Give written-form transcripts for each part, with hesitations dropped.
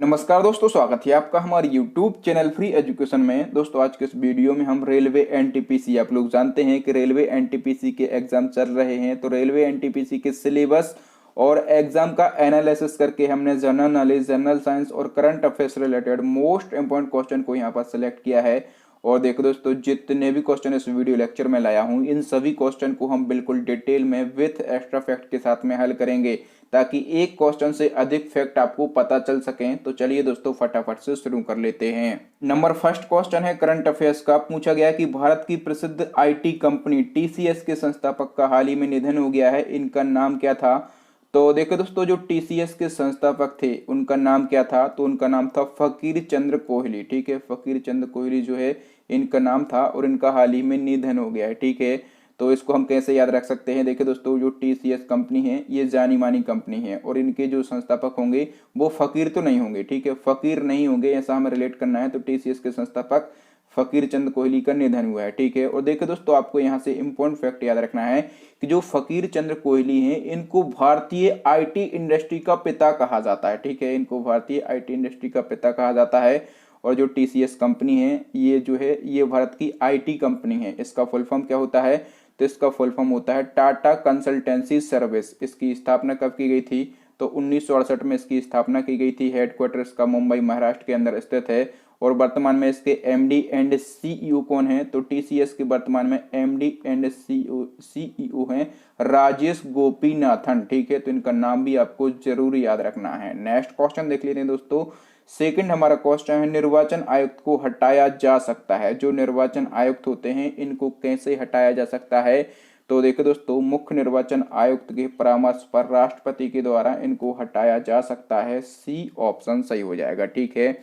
नमस्कार दोस्तों, स्वागत है आपका हमारे YouTube चैनल फ्री एजुकेशन में। दोस्तों आज के इस वीडियो में हम रेलवे एनटीपीसी, आप लोग जानते हैं कि रेलवे एनटीपीसी के एग्जाम चल रहे हैं, तो रेलवे एनटीपीसी के सिलेबस और एग्जाम का एनालिसिस करके हमने जनरल नॉलेज, जनरल साइंस और current affairs related most important question को यहाँ पर सिलेक्ट किया है। और देखो दोस्तों, जितने भी क्वेश्चन इस वीडियो लेक्चर में लाया हूँ, इन सभी क्वेश्चन को हम बिल्कुल डिटेल में विथ एक्स्ट्रा फैक्ट के साथ में हल करेंगे, ताकि एक क्वेश्चन से अधिक फैक्ट आपको पता चल सकें। तो चलिए दोस्तों फटाफट से शुरू कर लेते हैं। नंबर फर्स्ट क्वेश्चन है करंट अफेयर्स का। पूछा गया कि भारत की प्रसिद्ध आईटी कंपनी टीसीएस के संस्थापक का हाल ही में निधन हो गया है, इनका नाम क्या था? तो देखो दोस्तों, जो टीसीएस के संस्थापक थे उनका नाम क्या था? तो उनका नाम था फकीर चंद्र कोहली। ठीक है, फकीर चंद्र कोहली जो है इनका नाम था और इनका हाल ही में निधन हो गया है। ठीक है, तो इसको हम कैसे याद रख सकते हैं? देखिए दोस्तों, जो टीसीएस कंपनी है ये जानी मानी कंपनी है और इनके जो संस्थापक होंगे वो फकीर तो नहीं होंगे। ठीक है, फकीर नहीं होंगे, ऐसा हमें रिलेट करना है। तो टीसीएस के संस्थापक फकीर चंद कोहली का निधन हुआ है। ठीक है, और देखिए दोस्तों, आपको यहाँ से इंपॉर्टेंट फैक्ट याद रखना है कि जो फकीर चंद्र कोहली हैं इनको भारतीय आईटी इंडस्ट्री का पिता कहा जाता है। ठीक है, इनको भारतीय आईटी इंडस्ट्री का पिता कहा जाता है। और जो टीसीएस कंपनी है ये जो है ये भारत की आईटी कंपनी है। इसका फुल फॉर्म क्या होता है? तो इसका फुल फॉर्म होता है टाटा कंसल्टेंसी सर्विस। इसकी स्थापना कब की गई थी? तो 1968 में इसकी स्थापना की गई थी। हेडक्वार्टर इसका मुंबई महाराष्ट्र के अंदर स्थित है। और वर्तमान में इसके एमडी एंड सीईओ कौन है? तो टीसीएस के वर्तमान में एमडी एंड सीईओ हैं राजेश गोपीनाथन। ठीक है, तो इनका नाम भी आपको जरूर याद रखना है। नेक्स्ट क्वेश्चन देख लेते हैं दोस्तों। सेकंड हमारा क्वेश्चन है, निर्वाचन आयुक्त को हटाया जा सकता है। जो निर्वाचन आयुक्त होते हैं इनको कैसे हटाया जा सकता है? तो देखो दोस्तों, मुख्य निर्वाचन आयुक्त के परामर्श पर राष्ट्रपति के द्वारा इनको हटाया जा सकता है। सी ऑप्शन सही हो जाएगा। ठीक है,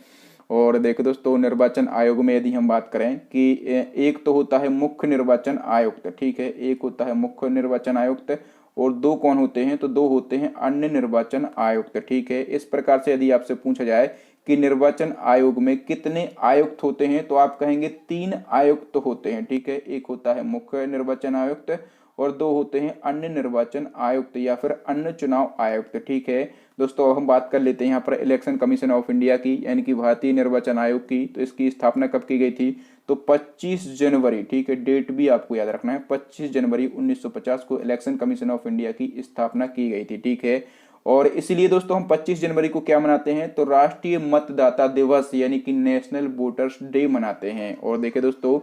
और देखो दोस्तों, निर्वाचन आयोग में यदि हम बात करें कि एक तो होता है मुख्य निर्वाचन आयुक्त। ठीक है, एक होता है मुख्य निर्वाचन आयुक्त और दो कौन होते हैं? तो दो होते हैं अन्य निर्वाचन आयुक्त। ठीक है, इस प्रकार से यदि आपसे पूछा जाए कि निर्वाचन आयोग में कितने आयुक्त होते हैं, तो आप कहेंगे 3 आयुक्त होते हैं। ठीक है, एक होता है मुख्य निर्वाचन आयुक्त और दो होते हैं अन्य निर्वाचन आयुक्त या फिर अन्य चुनाव आयुक्त। ठीक है दोस्तों, अब हम बात कर लेते हैं यहाँ पर इलेक्शन कमीशन ऑफ इंडिया की, यानी कि भारतीय निर्वाचन आयोग की। तो इसकी स्थापना कब की गई थी? तो 25 जनवरी। ठीक है, डेट भी आपको याद रखना है, 25 जनवरी 1950 को इलेक्शन कमीशन ऑफ इंडिया की स्थापना की गई थी। ठीक है, और इसीलिए दोस्तों हम 25 जनवरी को क्या मनाते हैं? तो राष्ट्रीय मतदाता दिवस यानी कि नेशनल वोटर्स डे मनाते हैं। और देखिए दोस्तों,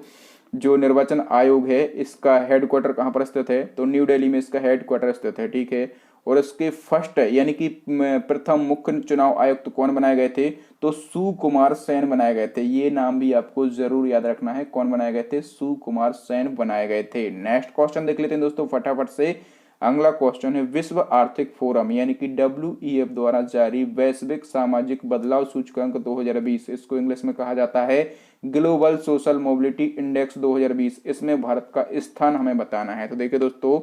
जो निर्वाचन आयोग है इसका हेडक्वार्टर कहाँ पर स्थित है? तो न्यू दिल्ली में इसका हेडक्वार्टर स्थित है। ठीक है, और इसके फर्स्ट यानी कि प्रथम मुख्य चुनाव आयुक्त कौन बनाए गए थे? तो सुकुमार सेन बनाए गए थे। ये नाम भी आपको जरूर याद रखना है। कौन बनाए गए थे? सुकुमार सेन बनाए गए थे। नेक्स्ट क्वेश्चन देख लेते हैं दोस्तों फटाफट से। अगला क्वेश्चन है, विश्व आर्थिक फोरम यानी कि डब्ल्यूईएफ द्वारा जारी वैश्विक सामाजिक बदलाव सूचकांक 2020, इसको इंग्लिश में कहा जाता है ग्लोबल सोशल मोबिलिटी इंडेक्स 2020। इसमें भारत का स्थान हमें बताना है। तो देखिए दोस्तों,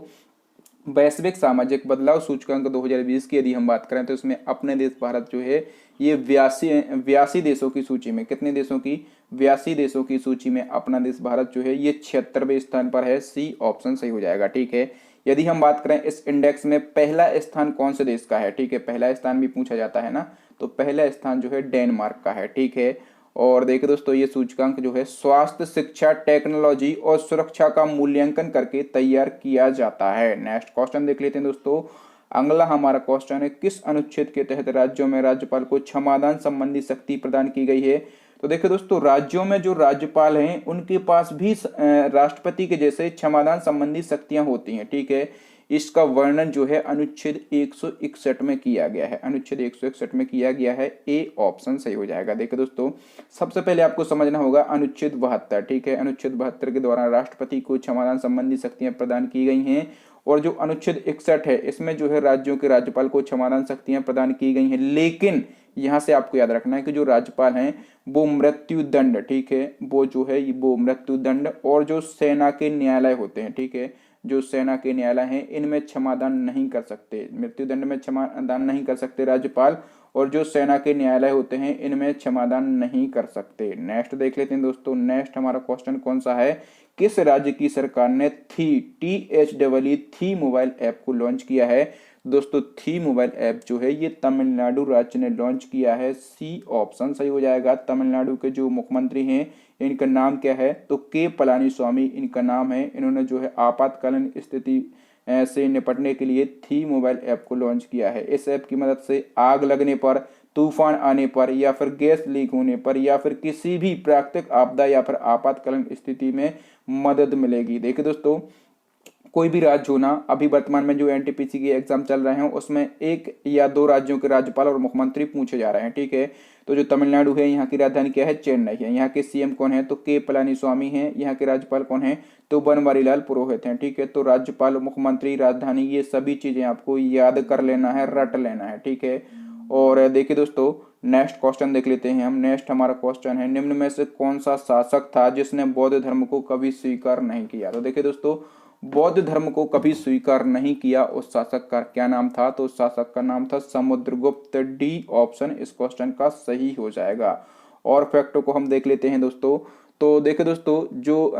वैश्विक सामाजिक बदलाव सूचकांक 2020 की यदि हम बात करें तो इसमें अपने देश भारत जो है ये 82 देशों की सूची में, कितने देशों की? 82 देशों की सूची में अपना देश भारत जो है ये 76वें स्थान पर है। सी ऑप्शन सही हो जाएगा। ठीक है, यदि हम बात करें इस इंडेक्स में पहला स्थान कौन से देश का है? ठीक है, पहला स्थान भी पूछा जाता है ना, तो पहला स्थान जो है डेनमार्क का है। ठीक है, और देखिए दोस्तों, ये सूचकांक जो है स्वास्थ्य, शिक्षा, टेक्नोलॉजी और सुरक्षा का मूल्यांकन करके तैयार किया जाता है। नेक्स्ट क्वेश्चन देख लेते हैं दोस्तों। अगला हमारा क्वेश्चन है, किस अनुच्छेद के तहत राज्यों में राज्यपाल को क्षमादान संबंधी शक्ति प्रदान की गई है? तो देखिए दोस्तो61 राज्यों में जो राज्यपाल हैं उनके पास भी राष्ट्रपति के जैसे क्षमादान संबंधी शक्तियां होती हैं। ठीक है, इसका वर्णन जो है अनुच्छेद 161 में किया गया है। अनुच्छेद 161 में किया गया है। ए ऑप्शन सही हो जाएगा। देखिए दोस्तों, सबसे पहले आपको समझना होगा अनुच्छेद 72। ठीक है, अनुच्छेद 72 के द्वारा राष्ट्रपति को क्षमादान संबंधी शक्तियां प्रदान की गई हैं। और जो अनुच्छेद 61 है इसमें जो है राज्यों के राज्यपाल को क्षमादान शक्तियां प्रदान की गई हैं, लेकिन यहां से आपको याद रखना है कि जो राज्यपाल हैं वो मृत्यु दंड, ठीक है, वो जो है वो मृत्यु दंड और जो सेना के न्यायालय होते हैं, ठीक है, जो सेना के न्यायालय हैं इनमें क्षमादान नहीं कर सकते, मृत्युदंड में क्षमादान नहीं कर सकते राज्यपाल, और जो सेना के न्यायालय होते हैं इनमें क्षमादान नहीं कर सकते। नेक्स्ट देख लेते हैं दोस्तों। नेक्स्ट हमारा क्वेश्चन कौन सा है, किस राज्य की सरकार ने थी मोबाइल ऐप को लॉन्च किया है? दोस्तों थी मोबाइल ऐप जो है ये तमिलनाडु राज्य ने लॉन्च किया है। सी ऑप्शन सही हो जाएगा। तमिलनाडु के जो मुख्यमंत्री हैं इनका नाम क्या है, तो के पलानीस्वामी इनका नाम है। इन्होंने जो है आपातकालीन स्थिति से निपटने के लिए थी मोबाइल ऐप को लॉन्च किया है। इस ऐप की मदद से आग लगने पर, तूफान आने पर या फिर गैस लीक होने पर या फिर किसी भी प्राकृतिक आपदा या फिर आपातकालीन स्थिति में मदद मिलेगी। देखिए दोस्तों, कोई भी राज्य होना, अभी वर्तमान में जो एनटीपीसी के एग्जाम चल रहे हैं उसमें 1 या 2 राज्यों के राज्यपाल और मुख्यमंत्री पूछे जा रहे हैं। ठीक है, तो जो तमिलनाडु है यहाँ की राजधानी क्या है, चेन्नई है। यहाँ के सीएम कौन है, तो के पलानीस्वामी हैं। यहाँ के राज्यपाल कौन है, तो बनवारीलाल पुरोहित हैं। ठीक है, तो राज्यपाल, मुख्यमंत्री, राजधानी, ये सभी चीजें आपको याद कर लेना है, रट लेना है। ठीक है, और देखिए दोस्तों नेक्स्ट क्वेश्चन देख लेते हैं हम। नेक्स्ट हमारा क्वेश्चन है, निम्न में से कौन सा शासक था जिसने बौद्ध धर्म को कभी स्वीकार नहीं किया। तो देखिए दोस्तों, बौद्ध धर्म को कभी स्वीकार नहीं किया, उस शासक का क्या नाम था, तो उस शासक का नाम था समुद्रगुप्त। डी ऑप्शन इस क्वेश्चन का सही हो जाएगा। और फैक्टों को हम देख लेते हैं दोस्तों। तो देखिए दोस्तों, जो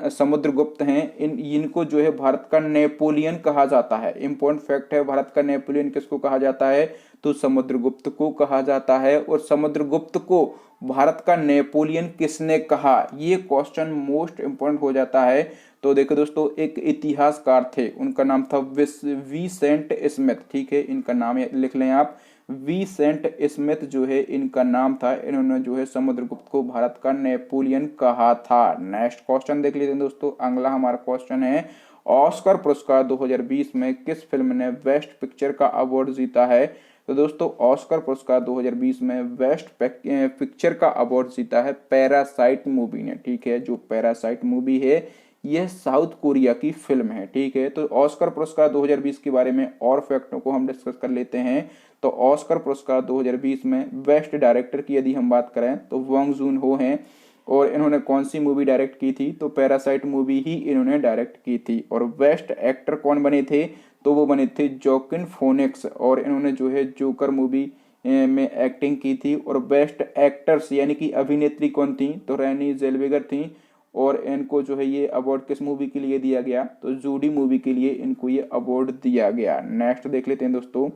समुद्रगुप्त हैं इनको जो है भारत का नेपोलियन कहा जाता है। इंपॉर्टेंट फैक्ट है, भारत का नेपोलियन किसको कहा जाता है, तो समुद्रगुप्त को कहा जाता है। और समुद्रगुप्त को भारत का नेपोलियन किसने कहा, ये क्वेश्चन मोस्ट इंपॉर्टेंट हो जाता है। तो देखो दोस्तों, एक इतिहासकार थे, उनका नाम था विसेंट स्मिथ। ठीक है, इनका नाम लिख लें आप, विसेंट स्मिथ जो है इनका नाम था। इन्होंने जो है समुद्रगुप्त को भारत का नेपोलियन कहा था। नेक्स्ट क्वेश्चन देख लेते हैं दोस्तों। अगला हमारा क्वेश्चन है, ऑस्कर पुरस्कार 2020 में किस फिल्म ने बेस्ट पिक्चर का अवार्ड जीता है। तो दोस्तों ऑस्कर पुरस्कार 2020 में बेस्ट पिक्चर का अवार्ड जीता है पैरासाइट मूवी ने। ठीक है, जो पैरासाइट मूवी है यह साउथ कोरिया की फिल्म है। ठीक है, तो ऑस्कर पुरस्कार 2020 के बारे में और फैक्टों को हम डिस्कस कर लेते हैं। तो ऑस्कर पुरस्कार 2020 में बेस्ट डायरेक्टर की यदि हम बात करें तो वोंग जून हो हैं। और इन्होंने कौन सी मूवी डायरेक्ट की थी, तो पैरासाइट मूवी ही इन्होंने डायरेक्ट की थी। और बेस्ट एक्टर कौन बने थे, तो वो बने थे जोकिन फोनिक्स, और इन्होंने जो है जोकर मूवी में एक्टिंग की थी। और बेस्ट एक्टर्स यानी कि अभिनेत्री कौन थी, तो रेनी जेल्वेगर थी। और इनको जो है ये अवार्ड किस मूवी के लिए दिया गया, तो जूडी मूवी के लिए इनको ये अवार्ड दिया गया। नेक्स्ट देख लेते हैं दोस्तों।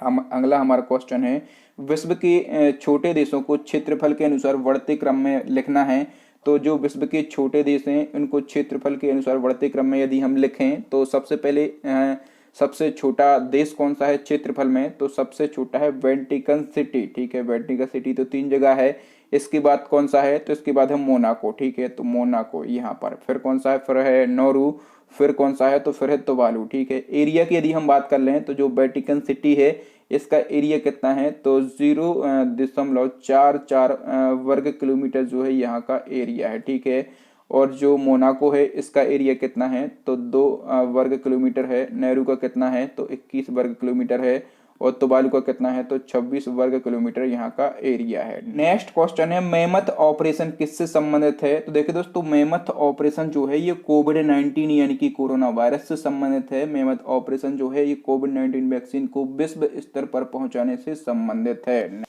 हम अगला हमारा क्वेश्चन है, विश्व के छोटे देशों को क्षेत्रफल के अनुसार बढ़ते क्रम में लिखना है। तो जो विश्व के छोटे देश हैं उनको क्षेत्रफल के अनुसार बढ़ते क्रम में यदि हम लिखें तो सबसे पहले सबसे छोटा देश कौन सा है क्षेत्रफल में, तो सबसे छोटा है वेटिकन सिटी। ठीक है, वेटिकन सिटी तो 3 जगह है। इसके बाद कौन सा है, तो इसके बाद है मोनाको। ठीक है, तो मोनाको यहाँ पर। फिर कौन सा है, फिर है नोरू। फिर कौन सा है, तो फिर है तुवालू। ठीक है, एरिया की यदि हम बात कर लें तो जो वेटिकन सिटी है इसका एरिया कितना है, तो 0.44 वर्ग किलोमीटर जो है यहाँ का एरिया है। ठीक है, और जो मोनाको है इसका एरिया कितना है, तो 2 वर्ग किलोमीटर है। नेहरू का कितना है, तो 21 वर्ग किलोमीटर है। और तुवालू का कितना है, तो 26 वर्ग किलोमीटर यहाँ का एरिया है। नेक्स्ट क्वेश्चन है, मेमथ ऑपरेशन किससे संबंधित है। तो देखिए दोस्तों, मेमथ ऑपरेशन जो है ये कोविड-19 यानी कि कोरोना वायरस से संबंधित है। मेमथ ऑपरेशन जो है ये कोविड-19 वैक्सीन को विश्व स्तर पर पहुंचाने से संबंधित है।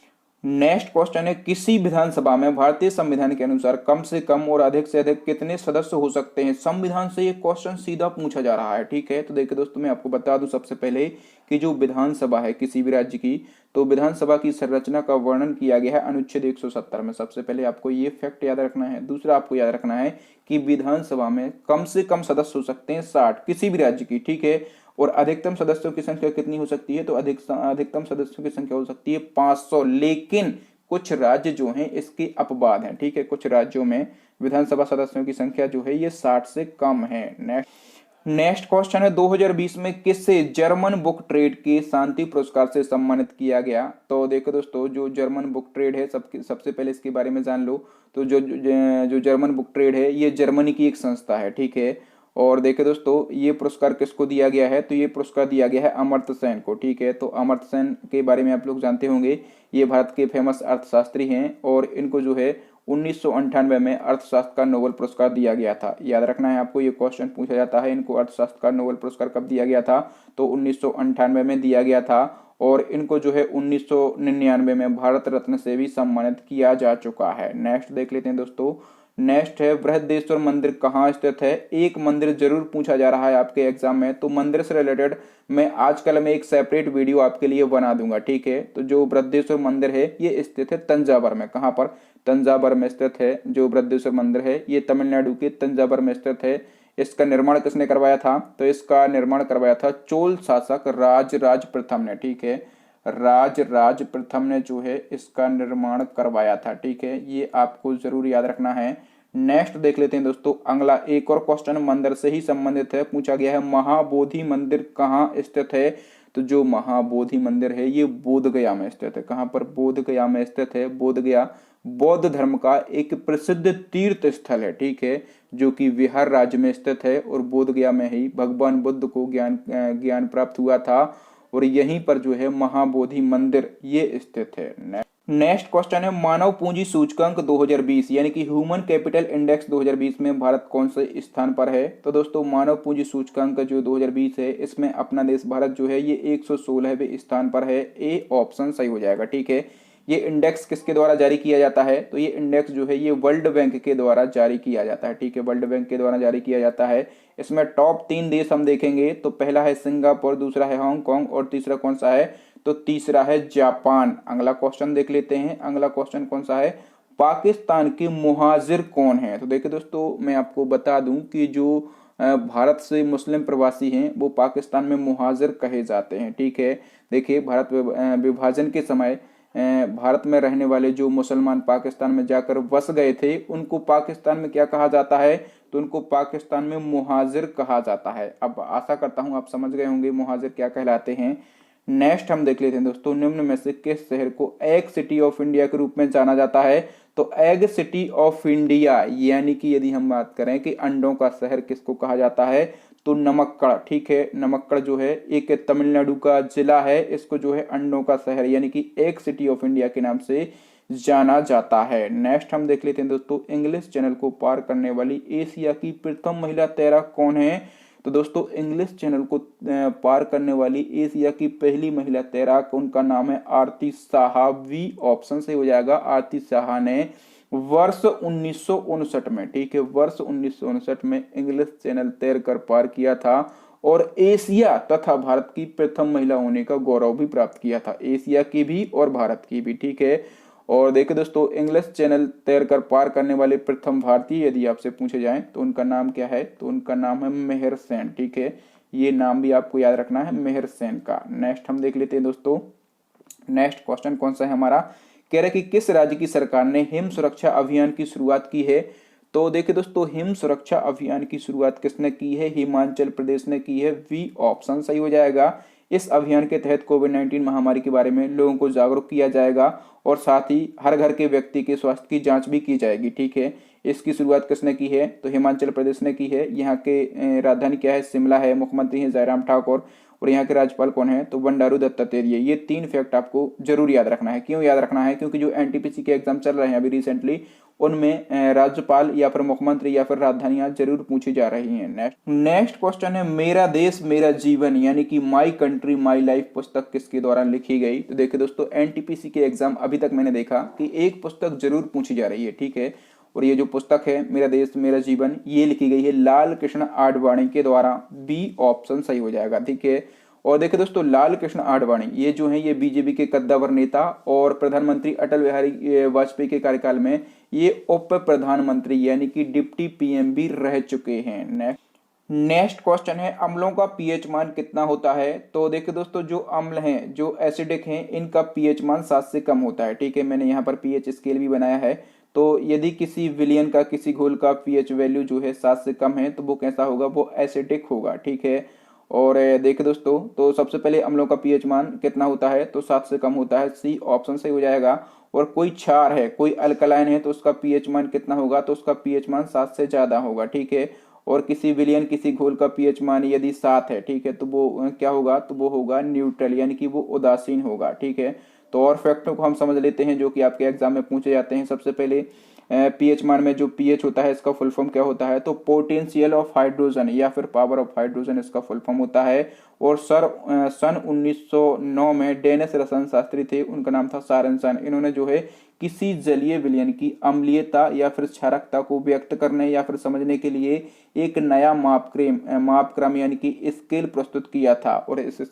नेक्स्ट क्वेश्चन है, किसी विधानसभा में भारतीय संविधान के अनुसार कम से कम और अधिक से अधिक कितने सदस्य हो सकते हैं। संविधान से ये क्वेश्चन सीधा पूछा जा रहा है। ठीक है, तो देखिए दोस्तों, मैं आपको बता दूं सबसे पहले कि जो विधानसभा है किसी भी राज्य की, तो विधानसभा की संरचना का वर्णन किया गया है अनुच्छेद 170 में। सबसे पहले आपको ये फैक्ट याद रखना है। दूसरा आपको याद रखना है कि विधानसभा में कम से कम सदस्य हो सकते हैं 60 किसी भी राज्य की। ठीक है, और अधिकतम सदस्यों की संख्या कितनी हो सकती है, तो अधिकतम सदस्यों की संख्या हो सकती है 500। लेकिन कुछ राज्य जो हैं इसके अपवाद हैं। ठीक है, कुछ राज्यों में विधानसभा सदस्यों की संख्या जो है ये 60 से कम है। नेक्स्ट क्वेश्चन है, 2020 में किससे जर्मन बुक ट्रेड के शांति पुरस्कार से सम्मानित किया गया। तो देखो दोस्तों, जो जर्मन बुक ट्रेड है सबसे पहले इसके बारे में जान लो। तो जो जर्मन बुक ट्रेड है ये जर्मनी की एक संस्था है। ठीक है, और देखिए दोस्तों, ये पुरस्कार किसको दिया गया है, तो ये पुरस्कार दिया गया है अमर्त्य सेन को। ठीक है, तो अमर्त्य सेन के बारे में आप लोग जानते होंगे, ये भारत के फेमस अर्थशास्त्री हैं। और इनको जो है 1998 में अर्थशास्त्र का नोबेल पुरस्कार दिया गया था। याद रखना है आपको, ये क्वेश्चन पूछा जाता है, इनको अर्थशास्त्र का नोबेल पुरस्कार कब दिया गया था, तो 1998 में दिया गया था। और इनको जो है 1999 में भारत रत्न से भी सम्मानित किया जा चुका है। नेक्स्ट देख लेते हैं दोस्तों। नेक्स्ट है बृहदेश्वर मंदिर कहाँ स्थित है। एक मंदिर जरूर पूछा जा रहा है आपके एग्जाम में, तो मंदिर से रिलेटेड मैं आजकल में एक सेपरेट वीडियो आपके लिए बना दूंगा, ठीक है। तो जो बृहदेश्वर मंदिर है ये स्थित है तंजावर में। कहाँ पर? तंजावर में स्थित है जो बृहदेश्वर मंदिर है, ये तमिलनाडु के तंजावर में स्थित है। इसका निर्माण किसने करवाया था? तो इसका निर्माण करवाया था चोल शासक राजराज प्रथम ने, ठीक है। राजराज प्रथम ने जो है इसका निर्माण करवाया था, ठीक है। ये आपको जरूर याद रखना है। नेक्स्ट देख लेते हैं दोस्तों अगला एक और क्वेश्चन मंदिर से ही संबंधित है, पूछा गया है महाबोधि मंदिर कहाँ स्थित है। तो जो महाबोधि मंदिर है ये बोध गया में स्थित है। कहाँ पर? बोध गया में स्थित है। बोध गया बौद्ध धर्म का एक प्रसिद्ध तीर्थ स्थल है, ठीक है, जो कि बिहार राज्य में स्थित है। और बोध गया में ही भगवान बुद्ध को ज्ञान प्राप्त हुआ था, और यहीं पर जो है महाबोधि मंदिर ये स्थित है। नेक्स्ट क्वेश्चन है मानव पूंजी सूचकांक 2020 यानी कि ह्यूमन कैपिटल इंडेक्स 2020 में भारत कौन से स्थान पर है। तो दोस्तों मानव पूंजी सूचकांक जो 2020 है इसमें अपना देश भारत जो है ये 116वें स्थान पर है। ए ऑप्शन सही हो जाएगा, ठीक है। ये इंडेक्स किसके द्वारा जारी किया जाता है? तो ये इंडेक्स जो है ये वर्ल्ड बैंक के द्वारा जारी किया जाता है, ठीक है। वर्ल्ड बैंक के द्वारा जारी किया जाता है। इसमें टॉप 3 देश हम देखेंगे तो पहला है सिंगापुर, दूसरा है हांगकांग और तीसरा कौन सा है? तो तीसरा है जापान। अगला क्वेश्चन देख लेते हैं। अगला क्वेश्चन कौन सा है? पाकिस्तान के मुहाजिर कौन है? तो देखिए दोस्तों मैं आपको बता दूं कि जो भारत से मुस्लिम प्रवासी हैं वो पाकिस्तान में मुहाजिर कहे जाते हैं, ठीक है। देखिए भारत विभाजन के समय भारत में रहने वाले जो मुसलमान पाकिस्तान में जाकर बस गए थे उनको पाकिस्तान में क्या कहा जाता है? तो उनको पाकिस्तान में मुहाजिर कहा जाता है। अब आशा करता हूं आप समझ गए होंगे मुहाजिर क्या कहलाते हैं। नेक्स्ट हम देख लेते हैं दोस्तों निम्न में से किस शहर को एग सिटी ऑफ इंडिया के रूप में जाना जाता है। तो एग सिटी ऑफ इंडिया यानी कि यदि हम बात करें कि अंडों का शहर किसको कहा जाता है, तो नमक्कड़, ठीक है। नमक्कड़ जो है एक तमिलनाडु का जिला है, इसको जो है अंडों का शहर यानी कि एग सिटी ऑफ इंडिया के नाम से जाना जाता है। नेक्स्ट हम देख लेते हैं दोस्तों इंग्लिश चैनल को पार करने वाली एशिया की प्रथम महिला तैराक कौन है। तो दोस्तों इंग्लिश चैनल को पार करने वाली एशिया की पहली महिला तैराक उनका नाम है आरती साहा। वी ऑप्शन से हो जाएगा। आरती साहा ने वर्ष 1959 में, ठीक है, वर्ष 1959 में इंग्लिश चैनल तैर कर पार किया था और एशिया तथा भारत की प्रथम महिला होने का गौरव भी प्राप्त किया था। एशिया की भी और भारत की भी, ठीक है। और देखिए दोस्तों इंग्लिश चैनल तैर कर पार करने वाले प्रथम भारतीय यदि आपसे पूछे जाएं तो उनका नाम क्या है? तो उनका नाम है मेहर सेन, ठीक है। ये नाम भी आपको याद रखना है मेहर सेन का। नेक्स्ट हम देख लेते हैं दोस्तों नेक्स्ट क्वेश्चन कौन सा है हमारा। कह रहे कि किस राज्य की सरकार ने हिम सुरक्षा अभियान की शुरुआत की है। तो देखिए दोस्तों हिम सुरक्षा अभियान की शुरुआत किसने की है? हिमाचल प्रदेश ने की है। वी ऑप्शन सही हो जाएगा। इस अभियान के तहत कोविड-19 महामारी के बारे में लोगों को जागरूक किया जाएगा और साथ ही हर घर के व्यक्ति के स्वास्थ्य की जांच भी की जाएगी, ठीक है। इसकी शुरुआत किसने की है? तो हिमाचल प्रदेश ने की है। यहाँ के राजधानी क्या है? शिमला है। मुख्यमंत्री है जयराम ठाकुर और यहाँ के राज्यपाल कौन है? तो बंडारू दत्तात्रेय। ये 3 फैक्ट आपको जरूर याद रखना है। क्यों याद रखना है? क्योंकि जो एनटीपीसी के एग्जाम चल रहे हैं अभी रिसेंटली उनमें राज्यपाल या फिर मुख्यमंत्री या फिर राजधानियां जरूर पूछी जा रही हैं। नेक्स्ट क्वेश्चन है मेरा देश मेरा जीवन यानी कि माई कंट्री माई लाइफ पुस्तक किसके द्वारा लिखी गई। तो देखिए दोस्तों एनटीपीसी के एग्जाम अभी तक मैंने देखा कि एक पुस्तक जरूर पूछी जा रही है, ठीक है। और ये जो पुस्तक है मेरा देश मेरा जीवन ये लिखी गई है लाल कृष्ण आडवाणी के द्वारा। बी ऑप्शन सही हो जाएगा, ठीक है। और देखिए दोस्तों लाल कृष्ण आडवाणी ये जो है ये बीजेपी के कद्दावर नेता और प्रधानमंत्री अटल बिहारी वाजपेयी के कार्यकाल में ये उप प्रधानमंत्री यानी कि डिप्टी पीएम भी रह चुके हैं। नेक्स्ट क्वेश्चन है अम्लों का पीएच मान कितना होता है। तो देखिए दोस्तों जो अम्ल हैं जो एसिडिक हैं इनका पीएच मान 7 से कम होता है, ठीक है। मैंने यहाँ पर पीएच स्केल भी बनाया है। तो यदि किसी विलियन का किसी घोल का पीएच वैल्यू जो है 7 से कम है तो वो कैसा होगा? वो एसिडिक होगा, ठीक है। और देखिए दोस्तों तो सबसे पहले अम्लों का पीएच मान कितना होता है? तो 7 से कम होता है। सी ऑप्शन सही हो जाएगा। और कोई क्षार है कोई अल्कलाइन है तो उसका पीएच मान कितना होगा? तो उसका पीएच मान 7 से ज्यादा होगा, ठीक है। और किसी विलियन किसी घोल का पीएच मान यदि 7 है, ठीक है, तो वो क्या होगा? तो वो होगा न्यूट्रल यानी कि वो उदासीन होगा, ठीक है। तो और फैक्टों को हम समझ लेते हैं जो कि आपके एग्जाम में पूछे जाते हैं। सबसे पहले पीएच मान में जो पीएच होता है इसका फुल फॉर्म क्या होता है? तो पोटेंशियल ऑफ हाइड्रोजन या फिर पावर ऑफ हाइड्रोजन इसका फुल फॉर्म होता है। और सन 1909 में डेनिश रसायन शास्त्री थे उनका नाम था सारेंसन। इन्होंने जो है किसी जलीय विलयन की अम्लीयता या फिर क्षारकता को व्यक्त करने या फिर समझने के लिए एक नया मापक्रम यानी कि स्केल प्रस्तुत किया था। और इस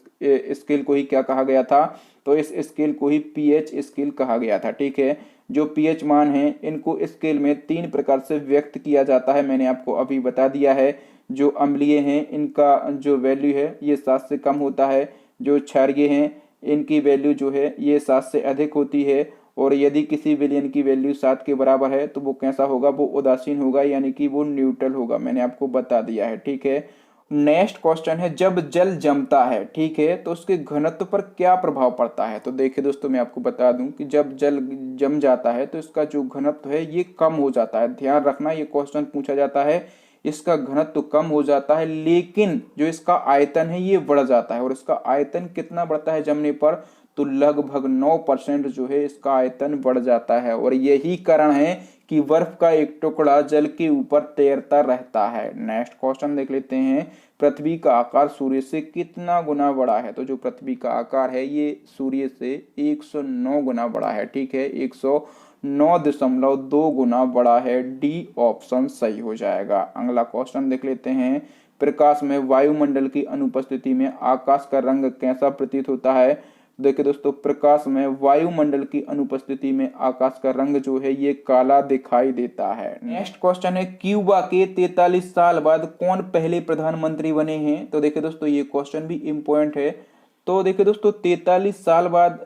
स्केल को ही क्या कहा गया था? तो इस स्केल को ही पीएच स्केल कहा गया था। ठीक है, जो पीएच मान है इनको स्केल में 3 प्रकार से व्यक्त किया जाता है, मैंने आपको अभी बता दिया है। जो अम्लीय हैं इनका जो वैल्यू है ये 7 से कम होता है। जो क्षारीय हैं इनकी वैल्यू जो है ये 7 से अधिक होती है। और यदि किसी विलयन की वैल्यू 7 के बराबर है तो वो कैसा होगा? वो उदासीन होगा, यानी कि वो न्यूट्रल होगा। मैंने आपको बता दिया है। ठीक है, नेक्स्ट क्वेश्चन है, जब जल जमता है, ठीक है, तो उसके घनत्व पर क्या प्रभाव पड़ता है? तो देखिए दोस्तों, मैं आपको बता दूं कि जब जल जम जाता है तो इसका जो घनत्व है ये कम हो जाता है। ध्यान रखना, ये क्वेश्चन पूछा जाता है, इसका घनत्व कम हो जाता है लेकिन जो इसका आयतन है ये बढ़ जाता है। और इसका आयतन कितना बढ़ता है जमने पर? तो लगभग 9% जो है इसका आयतन बढ़ जाता है। और यही कारण है कि बर्फ का एक टुकड़ा जल के ऊपर तैरता रहता है। नेक्स्ट क्वेश्चन देख लेते हैं, पृथ्वी का आकार सूर्य से कितना गुना बड़ा है? तो जो पृथ्वी का आकार है ये सूर्य से 109 गुना बड़ा है। ठीक है, 109.2 गुना बड़ा है। डी ऑप्शन सही हो जाएगा। अगला क्वेश्चन देख लेते हैं, प्रकाश में वायुमंडल की अनुपस्थिति में आकाश का रंग कैसा प्रतीत होता है? देखिए दोस्तों, प्रकाश में वायुमंडल की अनुपस्थिति में आकाश का रंग जो है ये काला दिखाई देता है। नेक्स्ट क्वेश्चन है, क्यूबा के 43 साल बाद कौन पहले प्रधानमंत्री बने हैं? तो देखिए दोस्तों, ये क्वेश्चन भी इम्पोर्टेंट है। तो देखिए दोस्तों, 43 साल बाद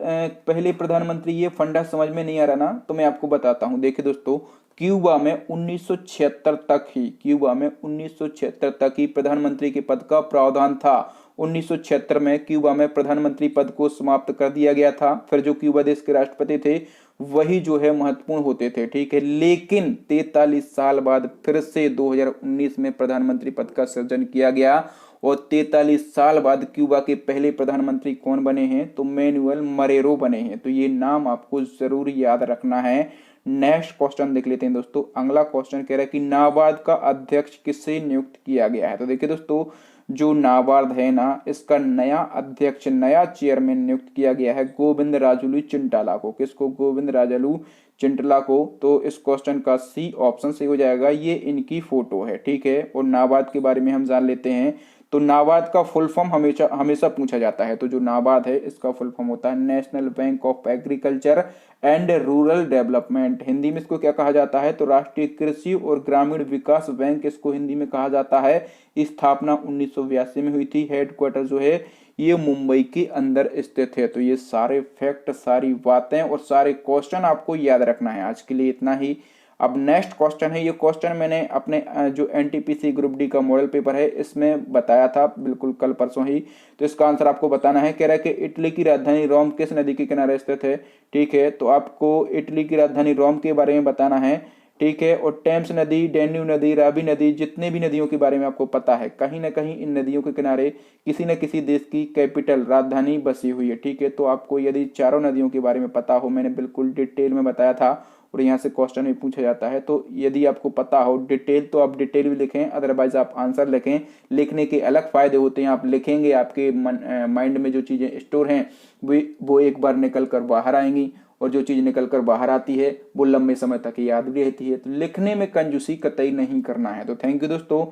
पहले प्रधानमंत्री, ये फंडा समझ में नहीं आ रहा ना, तो मैं आपको बताता हूँ। देखिए दोस्तों, क्यूबा में 1976 तक ही प्रधानमंत्री के पद का प्रावधान था। 1976 में क्यूबा में प्रधानमंत्री पद को समाप्त कर दिया गया था। फिर जो क्यूबा देश के राष्ट्रपति थे वही जो है महत्वपूर्ण होते थे। ठीक है, लेकिन 43 साल बाद फिर से 2019 में प्रधानमंत्री पद का सृजन किया गया। और 43 साल बाद क्यूबा के पहले प्रधानमंत्री कौन बने हैं? तो मैनुअल मरेरो बने हैं। तो ये नाम आपको जरूर याद रखना है। नेक्स्ट क्वेश्चन देख लेते हैं दोस्तों। अगला क्वेश्चन कह रहा है कि नाबार्ड का अध्यक्ष किसे नियुक्त किया गया है? तो देखिए दोस्तों, जो नाबार्ड है ना, इसका नया अध्यक्ष, नया चेयरमैन नियुक्त किया गया है गोविंद राजुलू चिंटाला को। किसको? गोविंद राजुलू चिंटला को। तो इस क्वेश्चन का सी ऑप्शन सही हो जाएगा। ये इनकी फोटो है। ठीक है, और नाबार्ड के बारे में हम जान लेते हैं। तो नाबार्ड का फुल फॉर्म हमेशा पूछा जाता है। तो जो नाबार्ड है इसका फुल फॉर्म होता है national bank of agriculture and rural development. Hindi में इसको क्या कहा जाता है? तो राष्ट्रीय कृषि और ग्रामीण विकास बैंक इसको हिंदी में कहा जाता है। स्थापना 1982 में हुई थी। हेडक्वार्टर जो है ये मुंबई के अंदर स्थित है। तो ये सारे फैक्ट, सारी बातें और सारे क्वेश्चन आपको याद रखना है। आज के लिए इतना ही। अब नेक्स्ट क्वेश्चन है, ये क्वेश्चन मैंने अपने जो एनटीपीसी ग्रुप डी का मॉडल पेपर है इसमें बताया था बिल्कुल कल परसों ही। तो इसका आंसर आपको बताना है। कह रहा है कि इटली की राजधानी रोम किस नदी के किनारे स्थित है? ठीक है, तो आपको इटली की राजधानी रोम के बारे में बताना है। ठीक है, और टेम्स नदी, डेन्यू नदी, रावी नदी, जितने भी नदियों के बारे में आपको पता है, कहीं ना कहीं इन नदियों के किनारे किसी न किसी देश की कैपिटल, राजधानी बसी हुई है। ठीक है, तो आपको यदि चारों नदियों के बारे में पता हो, मैंने बिल्कुल डिटेल में बताया था और यहाँ से क्वेश्चन भी पूछा जाता है। तो यदि आपको पता हो डिटेल तो आप डिटेल भी लिखें, अदरवाइज आप आंसर लिखें। लिखने के अलग फायदे होते हैं। आप लिखेंगे, आपके माइंड में जो चीजें स्टोर हैं वो एक बार निकल कर बाहर आएंगी, और जो चीज निकल कर बाहर आती है वो लंबे समय तक याद भी रहती है। तो लिखने में कंजूसी कतई नहीं करना है। तो थैंक यू दोस्तों,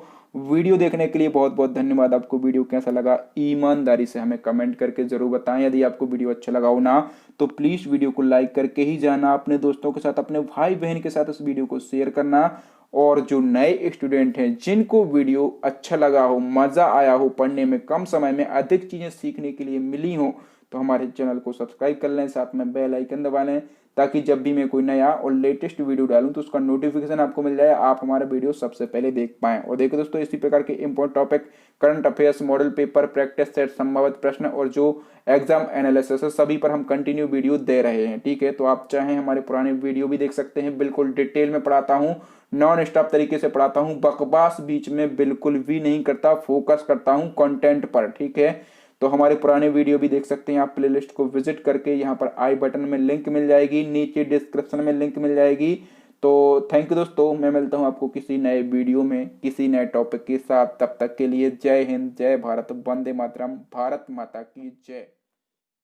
वीडियो देखने के लिए बहुत बहुत धन्यवाद। आपको वीडियो कैसा लगा ईमानदारी से हमें कमेंट करके जरूर बताएं। यदि आपको वीडियो अच्छा लगा हो ना तो प्लीज वीडियो को लाइक करके ही जाना। अपने दोस्तों के साथ, अपने भाई बहन के साथ इस वीडियो को शेयर करना। और जो नए स्टूडेंट हैं जिनको वीडियो अच्छा लगा हो, मजा आया हो पढ़ने में, कम समय में अधिक चीजें सीखने के लिए मिली हो, तो हमारे चैनल को सब्सक्राइब कर लें, साथ में बेल आइकन दबा लें, ताकि जब भी मैं कोई नया और लेटेस्ट वीडियो डालूं तो उसका नोटिफिकेशन आपको मिल जाए, आप हमारा वीडियो सबसे पहले देख पाएं। और देखो दोस्तों, इसी प्रकार के important topic, current affairs, model paper, practice set, संभावित प्रश्न और जो एग्जाम एनालिसिस है सभी पर हम कंटिन्यू वीडियो दे रहे हैं। ठीक है, तो आप चाहें हमारे पुराने वीडियो भी देख सकते हैं। बिल्कुल डिटेल में पढ़ाता हूँ, नॉन स्टॉप तरीके से पढ़ाता हूँ, बकवास बीच में बिल्कुल भी नहीं करता, फोकस करता हूँ कंटेंट पर। ठीक है, तो हमारे पुराने वीडियो भी देख सकते हैं आप प्लेलिस्ट को विजिट करके। यहाँ पर आई बटन में लिंक मिल जाएगी, नीचे डिस्क्रिप्शन में लिंक मिल जाएगी। तो थैंक यू दोस्तों, मैं मिलता हूँ आपको किसी नए वीडियो में किसी नए टॉपिक के साथ। तब तक के लिए जय हिंद, जय भारत, वंदे मातरम, भारत माता की जय।